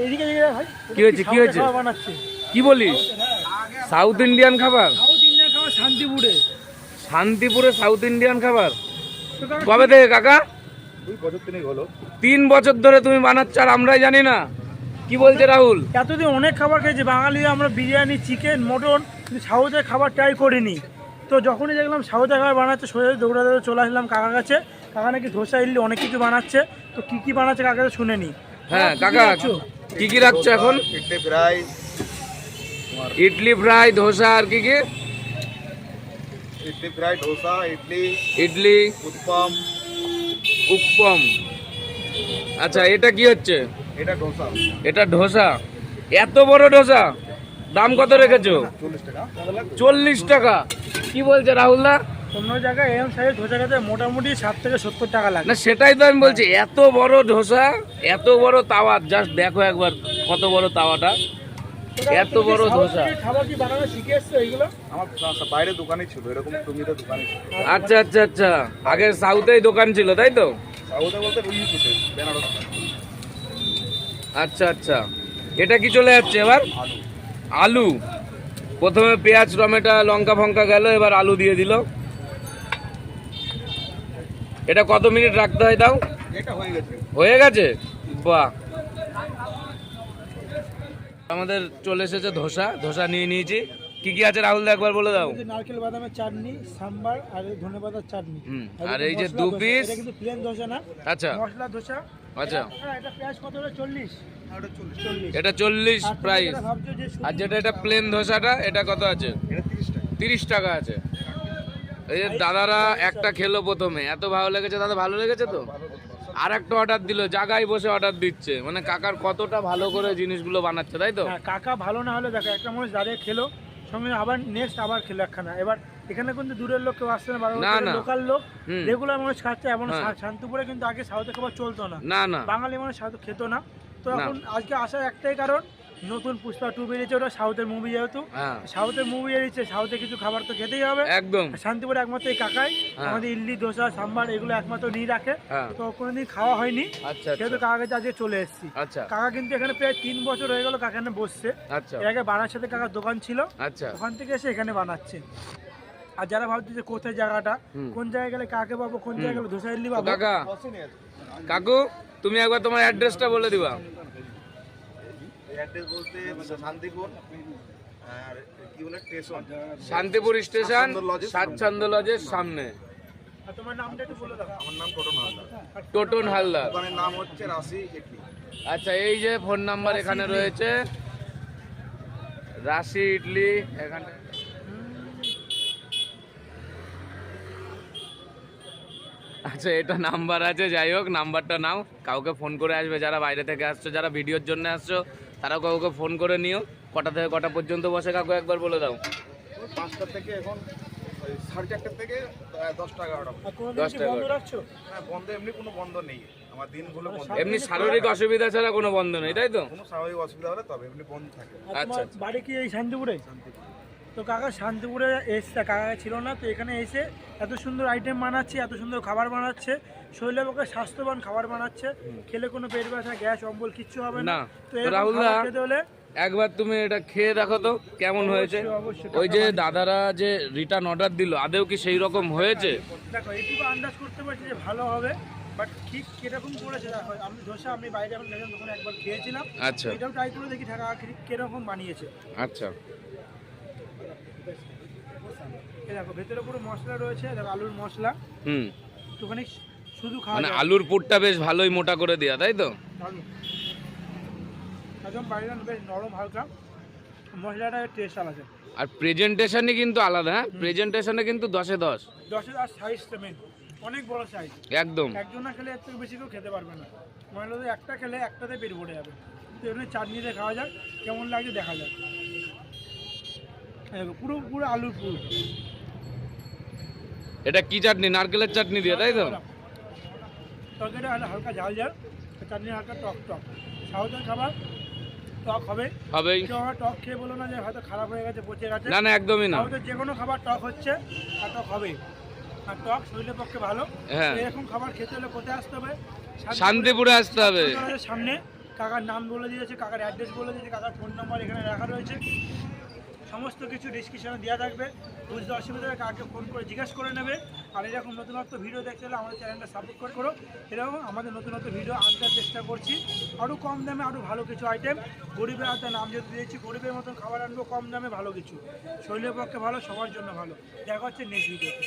এদিকে ভাই কি হয়েছে কি হয়েছে কি বলিস সাউথ ইন্ডিয়ান খাবার শান্তিপুরে শান্তিপুরে সাউথ ইন্ডিয়ান খাবার কবে থেকে কাকা 3 বছর ধরে তুমি বানাচ্ছ আর আমরাই জানি না কি বলছে রাহুল এতদিন অনেক খাবার খেয়েছি বাঙালি আমরা বিরিয়ানি চিকেন মটন কিন্তু সাউথের খাবার ট্রাই করিনি তো যখনই দেখলাম সাউথের খাবার বানাচ্ছে সোজা দৌড়াতে চলে আসলাম কাকার কাছে কাকা নাকি ধোসা ইডলি অনেক কিছু বানাচ্ছে তো কি কি বানাচ্ছে কাকা শুনে নি হ্যাঁ কাকা কি কি রাখছো এখন ইডলি ফ্রাই ধোসা আর কি কি ইডলি ফ্রাই ধোসা ইডলি উত্তম উপ্পম আচ্ছা এটা কি হচ্ছে এটা ধোসা এত বড় ধোসা দাম কত রেখেছো 40 টাকা কি বলছে রাহুল দা অন্য জায়গায় এরকম সাইজের ধোসা খেতে মোটামুটি 60 থেকে 70 টাকা লাগে না সেটাই তো আমি বলছি এত বড় ধোসা এত বড় তাওয়া জাস্ট দেখো একবার কত বড় তাওয়াটা এত বড় ধোসা খাবার কি বানানো শিখে এসছো এইগুলো আমার বাইরে দোকানে ছিল এরকম টুমিতে দোকানে ছিল আচ্ছা আচ্ছা আচ্ছা আগে সাউথেই দোকান ছিল তাই তো সাউথে বলতে রুইতে বেনারস আচ্ছা আচ্ছা এটা কি চলে যাচ্ছে এবার আলু প্রথমে পেঁয়াজ টমেটো লঙ্কা ফঙ্কা গেল এবার আলু দিয়ে দিল এটা কত মিনিট রাখতে হয় তাও এটা হয়ে গেছে বাহ আমাদের চলে এসেছে ধোসা নিয়ে নিয়েছি কি কি আছে রাহুল দা একবার বলে দাও নারকেল বাদামের চাটনি সাম্বার আর ধনেপাতার চাটনি আর এই যে 2 পিস এটা কিন্তু প্লেন ধোসা না আচ্ছা মশলা ধোসা আচ্ছা এটা প্রাইস কত হলো 40 এটা 40 প্রাইস আর যেটা এটা প্লেন ধোসাটা এটা কত আছে এটা 30 টাকা আছে এই যে দাদারা একটা খেলো প্রথমে এত ভালো লেগেছে দাদা ভালো লেগেছে তো আর একটা অর্ডার দিল জায়গায় বসে অর্ডার দিচ্ছে মানে কাকার কতটা ভালো করে জিনিসগুলো বানাচ্ছে তাই তো কাকা ভালো না হলে দেখো একটা মানুষ দাঁড়িয়ে খেলো সঙ্গে আবার নেক্সট আবার খেলো একখানা এবার এখানে কিন্তু দূরের লোক কেউ আসছে না লোকাল লোক রেগুলার মানুষ খাচ্ছে এমন শান্তিপুরে কিন্তু আগে সাউথে খাবার চলতো না বাঙালি মানুষ সাউথ খেত না তো এখন আজকে আসার একটাই কারণ নতুন পুষ্পা 2 বেরিয়েছে ওটা সাউথের মুভি যেহেতু সাউথের মুভি বেরিয়েছে সাউথে কিছু খাবার তো খেতেই হবে একদম শান্তিপুরে একমাত্র এই কাকাই আমাদের ইডলি ধোসা সাম্বার এগুলো একমাত্র নিয়ে রাখে তো কোনোদিন খাওয়া হয়নি সেহেতু কাকার কাছে আজকে চলে এসেছি কাকা কিন্তু এখানে প্রায় 3 বছর হয়ে গেল কাকা এখানে বসছে এর আগে বানার সাথে কাকার দোকান ছিল ওখান থেকে এসে এখানে বানাচ্ছে আর যারা ভাবছে যে কোথায় জায়গাটা কোন জায়গায় গেলে কাকে পাবো কোন জায়গায় গেলে ধোসা ইডলি পাবো কাকু তুমি একবার তোমার অ্যাড্রেসটা বলে দিবা অ্যাড্রেস বলতে শান্তিপুর আর কি বলে স্টেশন শান্তিপুর স্টেশন স্বাচ্ছন্দ্য লজের সামনে আর তোমার নামটা একটু বলে দাও আমার নাম টোটন হালদার টোটন হালদার দোকানের নাম হচ্ছে রাশি ইডলি আচ্ছা এই যে ফোন নাম্বার এখানে রয়েছে রাশি ইডলি এখানে আচ্ছা এটা নাম্বার আছে যাই হোক নাম্বারটা নাও কাউকে ফোন করে আসবে যারা বাইরে থেকে আসছো যারা ভিডিওর জন্য আসছো তারা কাউকে ফোন করে নিও কটা থেকে কটা পর্যন্ত বসে কাকু একবার বলে দাও 5টা থেকে এখন 4:30 থেকে 10টা 11টা 10টা বন্ধ রাখছো হ্যাঁ বন্ধ এমনি কোনো বন্ধ নেই আমার দিনগুলো বন্ধ এমনি শারীরিক অসুবিধা ছাড়া কোনো বন্ধ নেই তাই তো কোনো স্বাভাবিক অসুবিধা হলে তবে এমনি বন্ধ থাকে আচ্ছা বাড়ি কি এই শান্তিপুরে তো কাকা শান্তিপুরে এসছে কাকা ছিল না তো এখানে এসে এত সুন্দর আইটেম বানাচ্ছে এত সুন্দর খাবার বানাচ্ছে শরীরের পক্ষে স্বাস্থ্যবান খাবার বানাচ্ছে খেলে কোনো পেট ব্যথা গ্যাস অম্বল কিচ্ছু হবে না তো রাহুল দা একবার তুমি এটা খেয়ে দেখো তো কেমন হয়েছে ওই যে দাদারা যে রিটার্ন অর্ডার দিল আদেও কি সেই রকম হয়েছে দেখো এইটুকু আন্দাজ করতে পারছি যে ভালো হবে বাট ঠিক কিরকম করেছে দেখো আমি ধোসা আমি বাইরে যখন গেছিলাম তখন একবার খেয়েছিলাম আচ্ছা এটাও ট্রাই করে দেখি ঢাকা কিরকম বানিয়েছে আচ্ছা দেখো ভেতরে পুরো মশলা রয়েছে দেখো আলুর মশলা একটুখানি শুধু খাওয়া মানে আলুর পুরটা বেশ ভালোই মোটা করে দেয়া তাই তো একদম বাইরে বেশ নরম হালকা মশলাটা টেস্ট আলাদা আর প্রেজেন্টেশনই কিন্তু আলাদা হ্যাঁ প্রেজেন্টেশনে কিন্তু 10-এ 10 সাইজটা মেন অনেক বড় সাইজ একদম একজনা খেলে এর থেকে বেশি কেউ খেতে পারবে না মনে হলো একটা খেলে একটাতে পেট ভরে যাবে তো এমনি চাটনি দিয়ে খাওয়া যাক কেমন লাগে দেখা যাক পুরো পুরো আলুর পুরো এটা কি চাটনি নারকেলের চাটনি দিয়ে তাই তো তরকারিটা হালকা ঝাল ঝাল চাটনি হালকা টক টক সাউথের খাবার টক হবেই কেউ টক খেয়ে বলো না যে হয়তো খারাপ হয়ে গেছে পচে গেছে না একদমই না সাউথের যে কোনো খাবার টক হচ্ছে আর টক হবেই আর টক শরীরের পক্ষে ভালো এরকম খাবার খেতে হলে কোথায় আসতে হবে শান্তিপুরে আসতে হবে সামনে কাকার নাম বলে দিয়েছে, কাকার অ্যাড্রেস বলে দিয়েছে, কাকার ফোন নাম্বার এখানে রাখা রয়েছে, সমস্ত কিছু ডিসক্রিপশনে দেওয়া থাকবে। বুঝতে অসুবিধা হলে কাকে ফোন করে জিজ্ঞেস করে নেবে। আর এরকম নতুনত্ব ভিডিও দেখতে হলে আমাদের চ্যানেলটা সাবস্ক্রাইব করো। এরকম আমাদের নতুনত্ব ভিডিও আনতে চেষ্টা করছি, আরও কম দামে আরও ভালো কিছু আইটেম। গরিবের হাতে নাম যেহেতু দিয়েছি, গরিবের মতন খাবার আনবো কম দামে ভালো কিছু, শরীরের পক্ষে ভালো, সবার জন্য ভালো। দেখা হচ্ছে নেক্সট ভিডিওতে।